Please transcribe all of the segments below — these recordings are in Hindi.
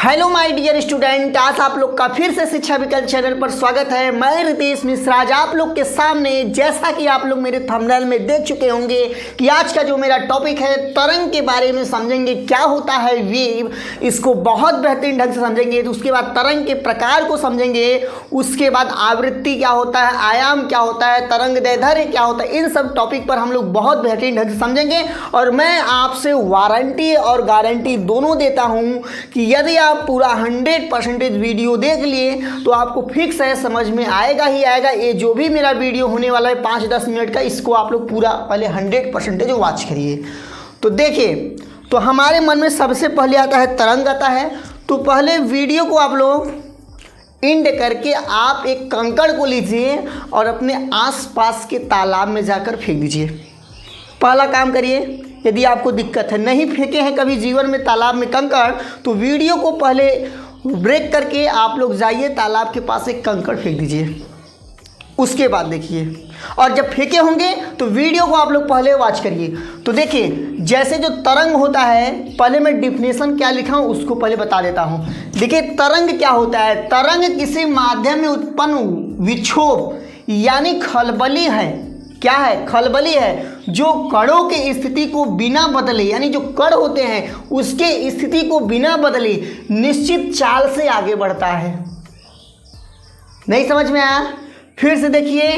हेलो माय डियर स्टूडेंट, आज आप लोग का फिर से शिक्षा विकल्प चैनल पर स्वागत है। मैं रितेश मिश्रा आज आप लोग के सामने, जैसा कि आप लोग मेरे थंबनेल में देख चुके होंगे कि आज का जो मेरा टॉपिक है तरंग के बारे में समझेंगे। क्या होता है वेव, इसको बहुत बेहतरीन ढंग से समझेंगे। तो उसके बाद तरंग के प्रकार को समझेंगे, उसके बाद आवृत्ति क्या होता है, आयाम क्या होता है, तरंग दैर्ध्य क्या होता है, इन सब टॉपिक पर हम लोग बहुत बेहतरीन ढंग से समझेंगे। और मैं आपसे वारंटी और गारंटी दोनों देता हूँ कि यदि आप पूरा 100% वीडियो देख लिए तो आपको फिक्स है, समझ में आएगा ही आएगा। ये जो भी मेरा वीडियो होने वाला है 5-10 मिनट का, इसको आप लोग पूरा पहले 100% वॉच करिए। तो देखिए, तो हमारे मन में सबसे पहले आता है तरंग आता है। तो पहले वीडियो को आप लोग एंड करके आप एक कंकड़ को लीजिए और अपने आसपास के तालाब में जाकर फेंक दीजिए। पहला काम करिए। यदि आपको दिक्कत है, नहीं फेंके हैं कभी जीवन में तालाब में कंकड़, तो वीडियो को पहले ब्रेक करके आप लोग जाइए तालाब के पास एक कंकड़ फेंक दीजिए। उसके बाद देखिए, और जब फेंके होंगे तो वीडियो को आप लोग पहले वॉच करिए। तो देखिए, जैसे जो तरंग होता है, पहले मैं डिफिनेशन क्या लिखा हूँ उसको पहले बता देता हूँ। देखिए, तरंग क्या होता है। तरंग किसी माध्यम में उत्पन्न विक्षोभ यानी खलबली है। क्या है? खलबली है, जो कणों की स्थिति को बिना बदले, यानी जो कण होते हैं उसके स्थिति को बिना बदले निश्चित चाल से आगे बढ़ता है। नहीं समझ में आया? फिर से देखिए,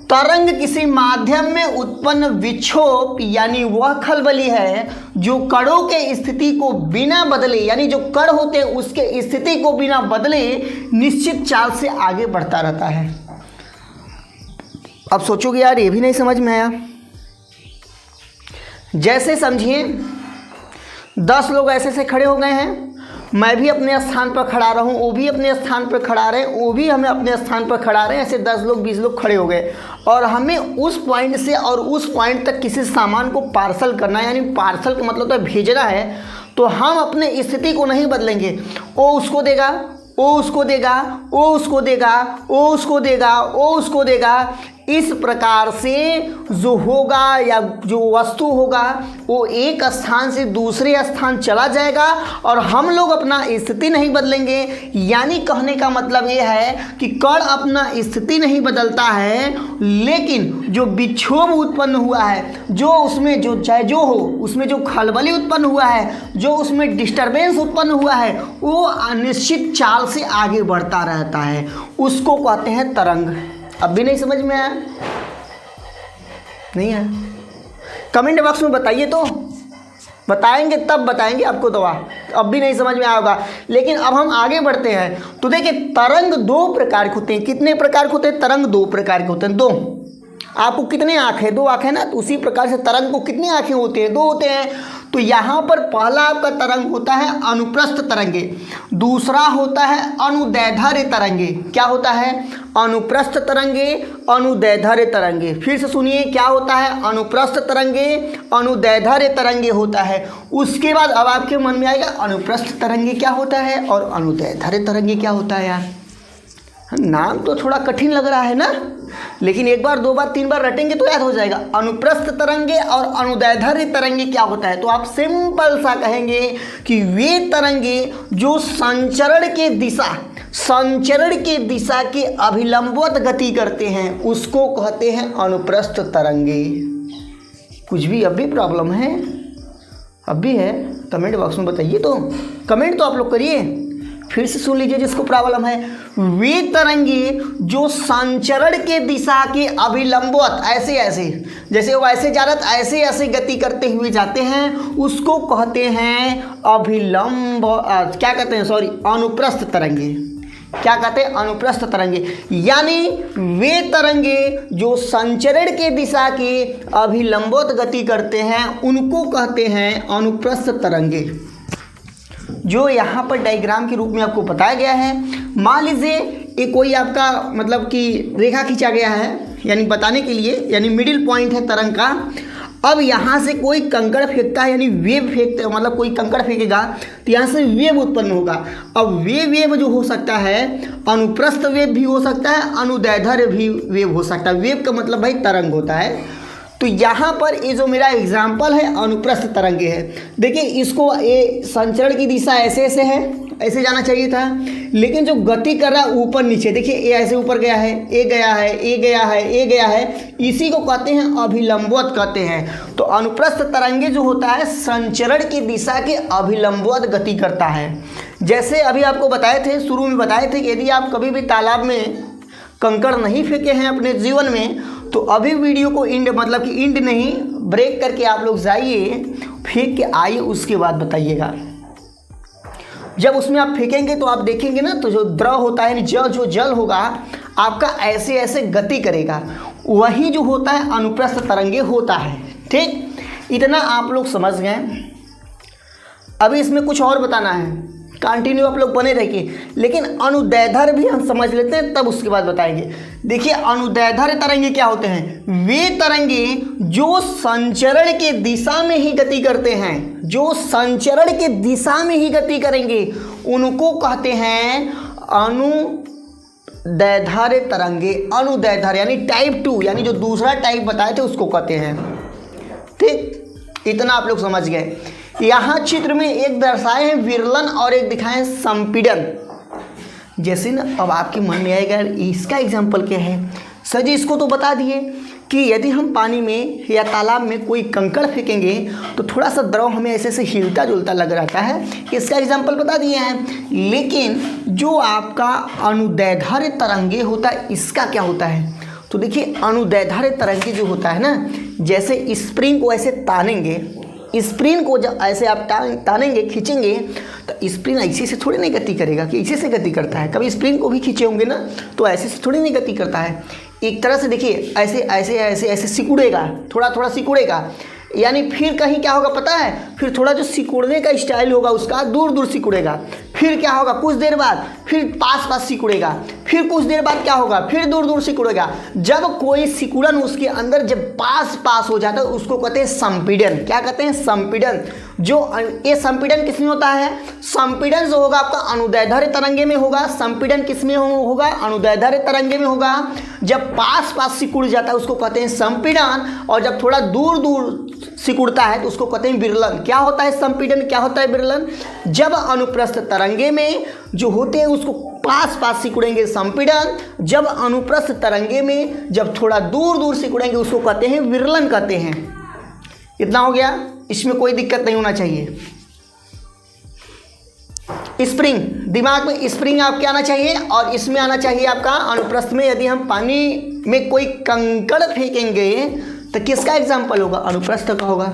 तरंग किसी माध्यम में उत्पन्न विक्षोभ यानी वह खलबली है जो कणों के स्थिति को बिना बदले, यानी जो कण होते हैं उसके स्थिति को बिना बदले निश्चित चाल से आगे बढ़ता रहता है। अब सोचोगे यार ये भी नहीं समझ में आया। जैसे समझिए 10 लोग ऐसे से खड़े हो गए हैं, मैं भी अपने स्थान पर खड़ा रहूं, वो भी अपने स्थान पर खड़ा रहे, वो भी हमें अपने स्थान पर खड़ा रहे, ऐसे 10 लोग 20 लोग खड़े हो गए और हमें उस पॉइंट से और उस पॉइंट तक किसी सामान को पार्सल करना है, यानी पार्सल का मतलब तो भेजना है। तो हम अपने स्थिति को नहीं बदलेंगे। वो उसको देगा, वो उसको देगा, वो उसको देगा, वो उसको देगा, वो उसको देगा। इस प्रकार से जो होगा या जो वस्तु होगा वो एक स्थान से दूसरे स्थान चला जाएगा और हम लोग अपना स्थिति नहीं बदलेंगे। यानी कहने का मतलब ये है कि कण अपना स्थिति नहीं बदलता है, लेकिन जो विक्षोभ उत्पन्न हुआ है, जो उसमें जो चाहे जो हो, उसमें जो खलबली उत्पन्न हुआ है, जो उसमें डिस्टर्बेंस उत्पन्न हुआ है, वो अनिश्चित चाल से आगे बढ़ता रहता है। उसको कहते हैं तरंग। अब भी नहीं समझ में आया? नहीं आया? कमेंट बॉक्स में बताइए, तो बताएंगे तब बताएंगे आपको दवा। अब भी नहीं समझ में आया होगा, लेकिन अब हम आगे बढ़ते हैं। तो देखिए, तरंग 2 प्रकार के होते हैं। कितने प्रकार के होते हैं? तरंग 2 प्रकार के होते हैं। 2। आपको कितने आँख है? 2 आँख है ना, तो उसी प्रकार से तरंग को कितनी आँखें होती हैं? 2 होते हैं। तो यहाँ पर पहला आपका तरंग होता है अनुप्रस्थ तरंगे, दूसरा होता है अनुदैर्ध्य तरंगे। क्या होता है? अनुप्रस्थ तरंगे, अनुदैर्ध्य तरंगे। फिर से सुनिए, क्या होता है? अनुप्रस्थ तरंगे, अनुदैर्ध्य तरंगे होता है। उसके बाद अब आपके मन में आएगा अनुप्रस्थ तरंगे क्या होता है और अनुदैर्ध्य तरंगे क्या होता है। यार नाम तो थोड़ा कठिन लग रहा है ना, लेकिन 1 बार 2 बार 3 बार रटेंगे तो याद हो जाएगा। अनुप्रस्थ तरंगे और अनुदैर्ध्य तरंगे क्या होता है? तो आप सिंपल सा कहेंगे कि वे तरंगे जो संचरण के दिशा के अभिलंबवत गति करते हैं उसको कहते हैं अनुप्रस्थ तरंगे। कुछ भी अब भी प्रॉब्लम है? अब भी है? कमेंट बॉक्स में बताइए। तो कमेंट तो आप लोग करिए। फिर से सुन लीजिए जिसको प्रॉब्लम है। वे तरंगे जो संचरण के दिशा के अभिलंबवत, ऐसे ऐसे, जैसे वो ऐसे जा रहा था ऐसे ऐसे गति करते हुए जाते हैं, उसको कहते हैं अभिलंब, क्या कहते हैं, सॉरी, अनुप्रस्थ तरंगे। क्या कहते हैं? अनुप्रस्थ तरंगे। यानी वे तरंगे जो संचरण के दिशा के अभिलंबवत गति करते हैं उनको कहते हैं अनुप्रस्थ तरंगे। जो यहाँ पर डायग्राम के रूप में आपको बताया गया है। मान लीजिए ये कोई आपका मतलब कि रेखा खींचा गया है, यानी बताने के लिए, यानी मिडिल पॉइंट है तरंग का। अब यहाँ से कोई कंकड़ फेंकता है, यानी वेव फेंकते, मतलब कोई कंकड़ फेंकेगा तो यहाँ से वेव उत्पन्न होगा। अब वेव जो हो सकता है, अनुप्रस्थ वेव भी हो सकता है, अनुदैर्ध्य भी वेव हो सकता है। वेव का मतलब भाई तरंग होता है। तो यहाँ पर ये जो मेरा एग्जाम्पल है अनुप्रस्थ तरंगे है। देखिए इसको, ये संचरण की दिशा ऐसे ऐसे है ऐसे जाना चाहिए था, लेकिन जो गति कर रहा है ऊपर नीचे, देखिए ए ऐसे ऊपर गया है, ए गया है, ए गया है, ए गया है, इसी को कहते हैं अभिलंबवत कहते हैं। तो अनुप्रस्थ तरंगे जो होता है संचरण की दिशा के अभिलंबवत गति करता है। जैसे अभी आपको बताए थे, शुरू में बताए थे कि यदि आप कभी भी तालाब में कंकड़ नहीं फेंके हैं अपने जीवन में, तो अभी वीडियो को इंड मतलब कि इंड नहीं ब्रेक करके आप लोग जाइए, फेंक के आइए, उसके बाद बताइएगा। जब उसमें आप फेंकेंगे तो आप देखेंगे ना, तो जो द्रव होता है जो जल होगा आपका ऐसे ऐसे गति करेगा, वही जो होता है अनुप्रस्थ तरंगे होता है। ठीक, इतना आप लोग समझ गए। अभी इसमें कुछ और बताना है, कंटिन्यू आप लोग बने रहिए, लेकिन अनुदैर्ध्य भी हम समझ लेते हैं, तब उसके बाद बताएंगे। देखिए अनुदैर्ध्य तरंगे क्या होते हैं? वे तरंगे जो संचरण के दिशा में ही गति करते हैं, जो संचरण के दिशा में ही गति करेंगे, उनको कहते हैं अनुदैर्ध्य तरंगे। अनुदैर्ध्य यानी टाइप 2, यानी जो दूसरा टाइप बताए थे उसको कहते हैं। ठीक, इतना आप लोग समझ गए। यहाँ चित्र में एक दर्शाए हैं विरलन और एक दिखाए हैं संपीड़न। जैसे ना अब आपके मन में आएगा इसका एग्जाम्पल क्या है सर जी, इसको तो बता दिए कि यदि हम पानी में या तालाब में कोई कंकड़ फेंकेंगे तो थोड़ा सा द्रव हमें ऐसे से हिलता जुलता लग रहता है, इसका एग्जाम्पल बता दिए हैं। लेकिन जो आपका अनुदैर्ध्य तरंगे होता है, इसका क्या होता है? तो देखिए अनुदैर्ध्य तरंगे जो होता है ना, जैसे स्प्रिंग को ऐसे तानेंगे, स्प्रिंग को जब ऐसे आप तानेंगे खींचेंगे, तो स्प्रिंग ऐसे से थोड़ी नहीं गति करेगा कि ऐसे से गति करता है। कभी स्प्रिंग को भी खींचे होंगे ना, तो ऐसे से थोड़ी नहीं गति करता है। एक तरह से देखिए ऐसे ऐसे ऐसे ऐसे सिकुड़ेगा, थोड़ा थोड़ा सिकुड़ेगा, यानी फिर कहीं क्या होगा पता है? फिर थोड़ा जो सिकुड़ने का स्टाइल होगा उसका दूर दूर सिकुड़ेगा, फिर क्या होगा कुछ देर बाद फिर पास पास सिकुड़ेगा, फिर कुछ देर बाद क्या होगा फिर दूर दूर सिकुड़ेगा। जब कोई सिकुड़न उसके अंदर जब पास पास हो जाता है उसको कहते हैं संपीड़न। क्या कहते हैं? संपीड़न। जो ये संपीड़न किसमें होता है? संपीड़न जो होगा आपका अनुदैर्ध्य तरंगे में होगा। संपीड़न किसमें होगा? अनुदैर्ध्य तरंगे में होगा। जब पास पास सिकुड़ जाता है उसको कहते हैं संपीड़न, और जब थोड़ा दूर दूर सिकुड़ता है तो उसको कहते हैं विरलन। क्या होता है संपीड़न, क्या होता है विरलन? जब अनुप्रस्थ तरंगे में जो होते हैं उसको पास पास सिकुड़ेंगे संपीड़न, जब अनुप्रस्थ तरंगे में जब थोड़ा दूर दूर सिकुड़ेंगे उसको कहते हैं विरलन कहते हैं। इतना हो गया, इसमें कोई दिक्कत नहीं होना चाहिए। स्प्रिंग, दिमाग में स्प्रिंग आपके आना चाहिए, और इसमें आना चाहिए आपका अनुप्रस्थ में यदि हम पानी में कोई कंकड़ फेंकेंगे तो किसका एग्जाम्पल होगा? अनुप्रस्थ का होगा।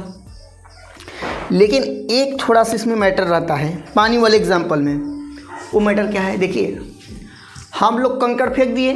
लेकिन एक थोड़ा सा इसमें मैटर रहता है पानी वाले एग्जाम्पल में। वो मैटर क्या है? देखिए हम लोग कंकड़ फेंक दिए,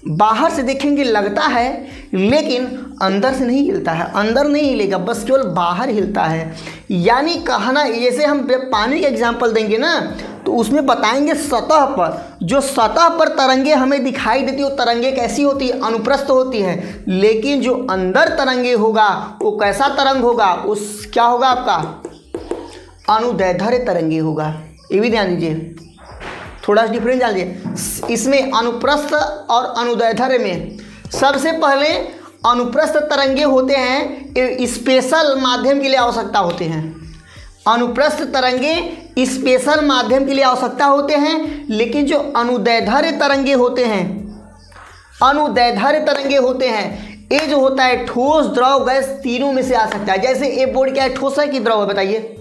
बाहर से देखेंगे लगता है, लेकिन अंदर से नहीं हिलता है, अंदर नहीं हिलेगा, बस केवल बाहर हिलता है। यानी कहना, जैसे हम पानी का एग्जाम्पल देंगे ना तो उसमें बताएंगे सतह पर, जो सतह पर तरंगे हमें दिखाई देती है वो तरंगे कैसी होती है? अनुप्रस्थ होती है। लेकिन जो अंदर तरंगे होगा वो कैसा तरंग होगा? उस क्या होगा आपका? अनुदैर्ध्य तरंगे होगा। ये भी ध्यान दीजिए, थोड़ा सा डिफरेंस जान लीजिए इसमें। अनुप्रस्थ और अनुदैर्ध्य में सबसे पहले अनुप्रस्थ तरंगे होते हैं स्पेशल माध्यम के लिए आवश्यकता होते हैं। अनुप्रस्थ तरंगे स्पेशल माध्यम के लिए आवश्यकता होते हैं। लेकिन जो अनुदैर्ध्य तरंगे होते हैं, अनुदैर्ध्य तरंगे होते हैं, ये जो होता है ठोस द्रव गैस तीनों में से आ सकता है। जैसे ये बोर्ड क्या है, ठोस है कि द्रव है? बताइए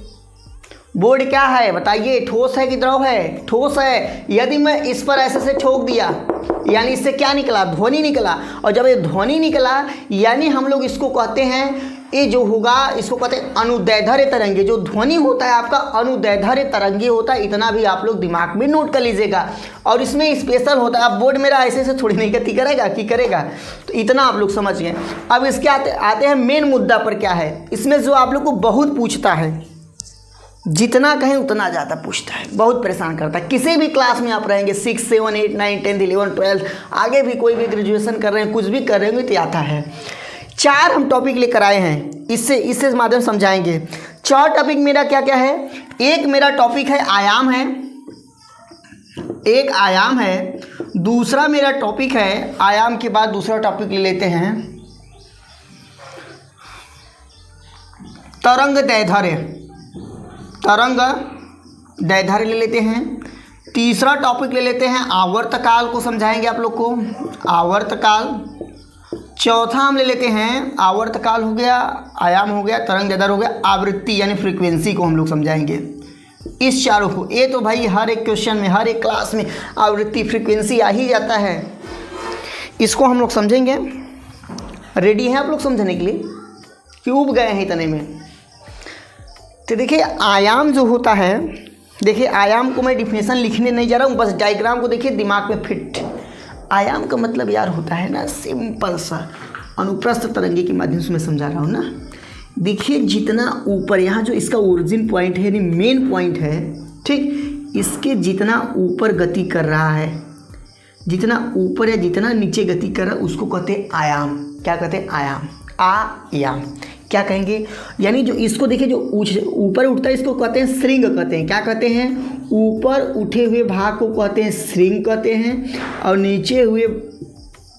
बोर्ड क्या है, बताइए ठोस है कि द्रव है? ठोस है। यदि मैं इस पर ऐसे से ठोक दिया यानी इससे क्या निकला? ध्वनि निकला। और जब ये ध्वनि निकला यानी हम लोग इसको कहते हैं, ये जो होगा इसको कहते हैं अनुदैर्ध्य तरंगे। जो ध्वनि होता है आपका अनुदैर्ध्य तरंगे होता है। इतना भी आप लोग दिमाग में नोट कर लीजिएगा। और इसमें स्पेशल होता है, अब बोर्ड मेरा ऐसे से थोड़ी नहीं गति करेगा कि करेगा, तो इतना आप लोग समझ गए। अब इसके आते हैं मेन मुद्दा पर। क्या है इसमें जो आप लोग को बहुत पूछता है, जितना कहें उतना ज़्यादा पूछता है, बहुत परेशान करता है। किसी भी क्लास में आप रहेंगे 6, 7, 8, 9, 10, 11, 12, आगे भी कोई भी ग्रेजुएशन कर रहे हैं, कुछ भी कर रहे होंगे तो आता है। 4 हम टॉपिक लेकर आए हैं, इससे माध्यम समझाएंगे। 4 टॉपिक मेरा क्या क्या है? एक मेरा टॉपिक है आयाम है, एक आयाम है। दूसरा मेरा टॉपिक है, आयाम के बाद दूसरा टॉपिक ले लेते हैं तरंग दैर्ध्य। तरंग दैर्ध्य ले लेते हैं। तीसरा टॉपिक ले लेते हैं आवर्तकाल को समझाएंगे आप लोग को, आवर्तकाल। चौथा हम ले लेते हैं आवर्तकाल हो गया, आयाम हो गया, तरंग दैर्ध्य हो गया, आवृत्ति यानी फ्रीक्वेंसी को हम लोग समझाएंगे। इस चारों को, ये तो भाई हर एक क्वेश्चन में, हर एक क्लास में आवृत्ति फ्रीक्वेंसी आ ही जाता है। इसको हम लोग समझेंगे। रेडी हैं आप लोग समझने के लिए कि उब गए हैं इतने में? तो देखिए आयाम जो होता है, देखिए आयाम को मैं डिफिनेशन लिखने नहीं जा रहा हूँ, बस डायग्राम को देखिए दिमाग में फिट। आयाम का मतलब यार होता है ना सिंपल सा, अनुप्रस्थ तरंगे के माध्यम से मैं समझा रहा हूँ ना। देखिए जितना ऊपर, यहाँ जो इसका ओरिजिन पॉइंट है यानी मेन पॉइंट है, ठीक, इसके जितना ऊपर गति कर रहा है, जितना ऊपर या जितना नीचे गति कर रहा है उसको कहते हैं आयाम। क्या कहते हैं? आयाम, आयाम। क्या कहेंगे? यानी जो इसको देखिए जो ऊपर उठता है इसको कहते हैं श्रृंग कहते हैं। क्या कहते हैं? ऊपर उठे हुए भाग को कहते हैं श्रृंग कहते हैं, और नीचे हुए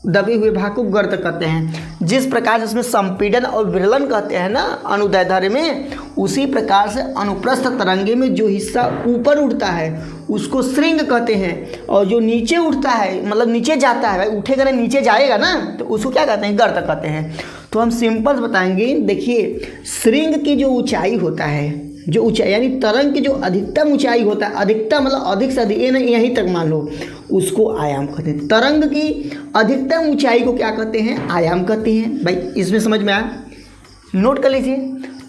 दबे हुए भाग को गर्त कहते हैं। जिस प्रकार से इसमें संपीड़न और विरलन कहते हैं ना अनुदैर्ध्य में, उसी प्रकार से अनुप्रस्थ तरंगे में जो हिस्सा ऊपर उठता है उसको श्रृंग कहते हैं, और जो नीचे उठता है मतलब नीचे जाता है, भाई उठेगा ना नीचे जाएगा ना, तो उसको क्या कहते हैं? गर्त कहते हैं। तो हम सिंपल बताएंगे। देखिए श्रृंग की जो ऊंचाई होता है, जो ऊंचाई यानी तरंग की जो अधिकतम ऊंचाई होता है, अधिकतम मतलब अधिक से अधिक, ये नहीं यहीं तक मान लो, उसको आयाम कहते हैं। तरंग की अधिकतम ऊंचाई को क्या कहते हैं? आयाम कहते हैं। भाई इसमें समझ में आया? नोट कर लीजिए,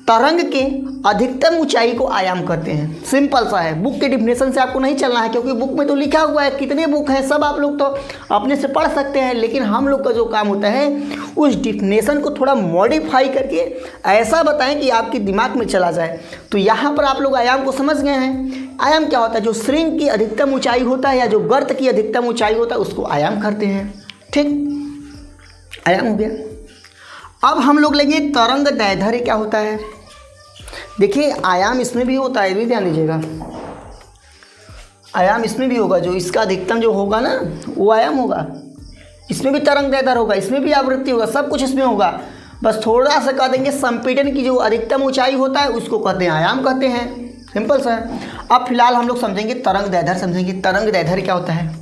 तरंग के अधिकतम ऊंचाई को आयाम कहते हैं। सिंपल सा है, बुक के डिफिनेशन से आपको नहीं चलना है, क्योंकि बुक में तो लिखा हुआ है, कितने बुक हैं सब आप लोग तो अपने से पढ़ सकते हैं, लेकिन हम लोग का जो काम होता है उस डिफिनेशन को थोड़ा मॉडिफाई करके ऐसा बताएं कि आपके दिमाग में चला जाए। तो यहाँ पर आप लोग आयाम को समझ गए हैं। आयाम क्या होता है? जो श्रृंग की अधिकतम ऊँचाई होता है या जो गर्त की अधिकतम ऊँचाई होता है उसको आयाम करते हैं। ठीक, आयाम हो गया। अब हम लोग लेंगे तरंग दैर्ध्य क्या होता है। देखिए आयाम इसमें भी होता है, भी ध्यान दीजिएगा, आयाम इसमें भी होगा। जो इसका अधिकतम जो होगा ना वो आयाम होगा, इसमें भी तरंग दैर्ध्य होगा, इसमें भी आवृत्ति होगा, सब कुछ इसमें होगा। बस थोड़ा सा कह देंगे संपीड़न की जो अधिकतम ऊंचाई होता है उसको कहते हैं आयाम कहते हैं। सिंपल सा है। अब फिलहाल हम लोग समझेंगे तरंग दैर्ध्य समझेंगे। तरंग दैर्ध्य क्या होता है?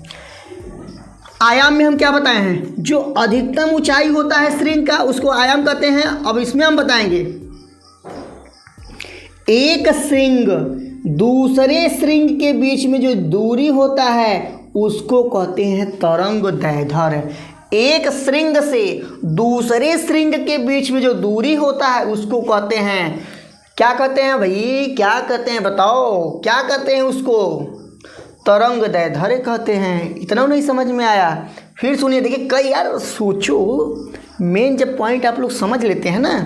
आयाम में हम क्या बताए हैं? जो अधिकतम ऊंचाई होता है श्रृंग का उसको आयाम कहते हैं। अब इसमें हम बताएंगे एक श्रृंग दूसरे श्रृंग के बीच में जो दूरी होता है उसको कहते हैं तरंग दैर्ध्य। एक श्रृंग से दूसरे श्रृंग के बीच में जो दूरी होता है उसको कहते हैं, क्या कहते हैं भाई? क्या कहते हैं बताओ? क्या कहते हैं उसको? तरंग दैर्ध्य कहते हैं। इतना नहीं समझ में आया? फिर सुनिए, देखिए कई यार सोचो, मेन जब पॉइंट आप लोग समझ लेते हैं ना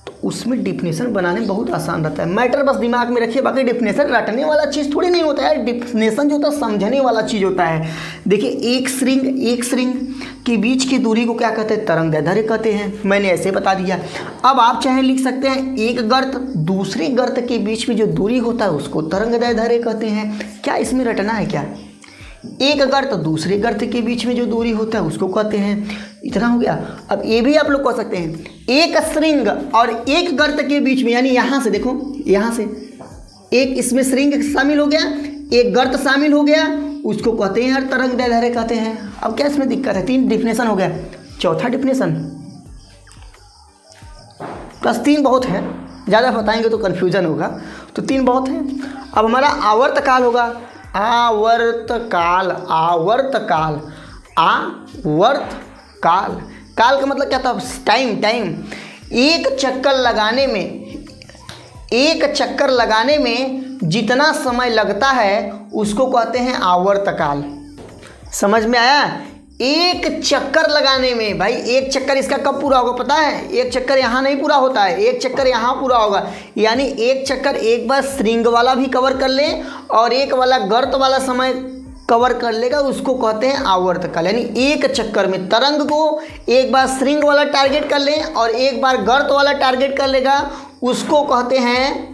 तो उसमें डिफिनेशन बनाने में बहुत आसान रहता है। मैटर बस दिमाग में रखिए, बाकी डिफिनेशन रटने वाला चीज़ थोड़ी नहीं होता है। डिफिनेशन जो होता है समझने वाला चीज़ होता है। देखिए एक श्रृंग के बीच की दूरी को क्या कहते हैं? तरंग दैर्ध्य कहते हैं। मैंने ऐसे बता दिया। अब आप चाहे लिख सकते हैं एक गर्त दूसरे गर्त के बीच में जो दूरी होता है उसको तरंग दैर्ध्य कहते हैं। क्या इसमें रटना है क्या? एक गर्त दूसरे गर्त के बीच में जो दूरी होता है उसको कहते हैं। इतना हो गया। अब ये भी आप लोग कह सकते हैं एक श्रृंग और एक गर्त के बीच में, यानी यहाँ से देखो, यहाँ से एक इसमें श्रृंग शामिल हो गया, एक गर्त शामिल हो गया, उसको कहते हैं यार तरंग दैर्ध्य कहते हैं। अब क्या इसमें दिक्कत है? 3 डिफिनेशन हो गया। चौथा डिफिनेशन, प्लस 3 बहुत है, ज़्यादा बताएंगे तो कन्फ्यूजन होगा, तो 3 बहुत है। अब हमारा आवर्तकाल होगा। आवर्तकाल, आवर्तकाल, आवर्तकाल, काल का मतलब क्या था? टाइम। एक चक्कर लगाने में जितना समय लगता है उसको कहते हैं आवर्तकाल। समझ में आया? एक चक्कर लगाने में, भाई एक चक्कर इसका कब पूरा होगा पता है? एक चक्कर यहाँ नहीं पूरा होता है, एक चक्कर यहाँ पूरा होगा। यानी एक चक्कर एक बार श्रृंग वाला भी कवर कर ले और एक वाला गर्त वाला समय कवर कर लेगा, उसको कहते हैं आवर्तकाल। यानी एक चक्कर में तरंग को एक बार श्रृंग वाला टारगेट कर ले और एक बार गर्त वाला टारगेट कर लेगा, उसको कहते हैं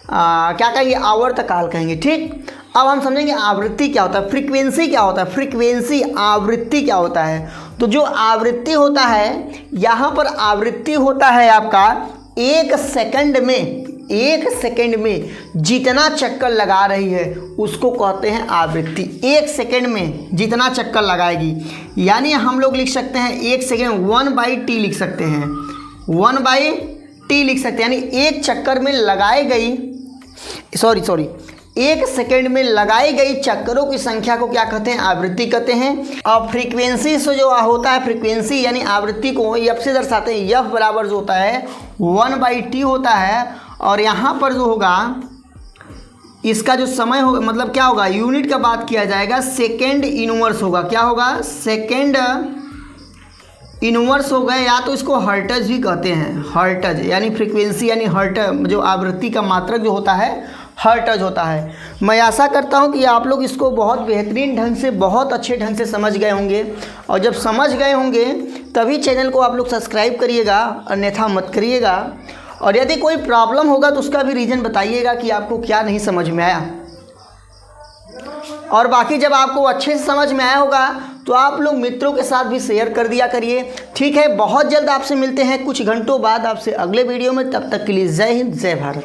क्या कहेंगे? आवर्तकाल कहेंगे। ठीक, अब हम समझेंगे आवृत्ति क्या होता है, फ्रीक्वेंसी क्या होता है। फ्रीक्वेंसी, आवृत्ति क्या होता है? तो जो आवृत्ति होता है, यहाँ पर आवृत्ति होता है आपका 1 सेकंड में 1 सेकंड में जितना चक्कर लगा रही है उसको कहते हैं आवृत्ति। 1 सेकंड में जितना चक्कर लगाएगी, यानी हम लोग लिख सकते हैं 1 सेकंड 1/t लिख सकते हैं, 1/t लिख सकते हैं, यानी एक चक्कर में लगाई गई 1 सेकंड में लगाई गई चक्करों की संख्या को क्या कहते हैं? आवृत्ति कहते हैं। और फ्रीक्वेंसी से जो होता है, फ्रीक्वेंसी यानी आवृत्ति को एफ से दर्शाते हैं। एफ बराबर जो होता है 1/t होता है, और यहाँ पर जो होगा इसका जो समय होगा, मतलब क्या होगा, यूनिट का बात किया जाएगा, सेकेंड इनवर्स होगा। क्या होगा? सेकेंड इनवर्स होगा, या तो इसको हर्ट्ज भी कहते हैं। हर्ट्ज यानी फ्रीक्वेंसी यानी हर्ट्ज, जो आवृत्ति का मात्रक जो होता है हर्ट्ज होता है। मैं आशा करता हूं कि आप लोग इसको बहुत बेहतरीन ढंग से, बहुत अच्छे ढंग से समझ गए होंगे, और जब समझ गए होंगे तभी चैनल को आप लोग सब्सक्राइब करिएगा, अन्यथा मत करिएगा। और यदि कोई प्रॉब्लम होगा तो उसका भी रीज़न बताइएगा कि आपको क्या नहीं समझ में आया। और बाकी जब आपको अच्छे से समझ में आया होगा तो आप लोग मित्रों के साथ भी शेयर कर दिया करिए। ठीक है, बहुत जल्द आपसे मिलते हैं कुछ घंटों बाद आपसे अगले वीडियो में। तब तक के लिए जय हिंद, जय भारत।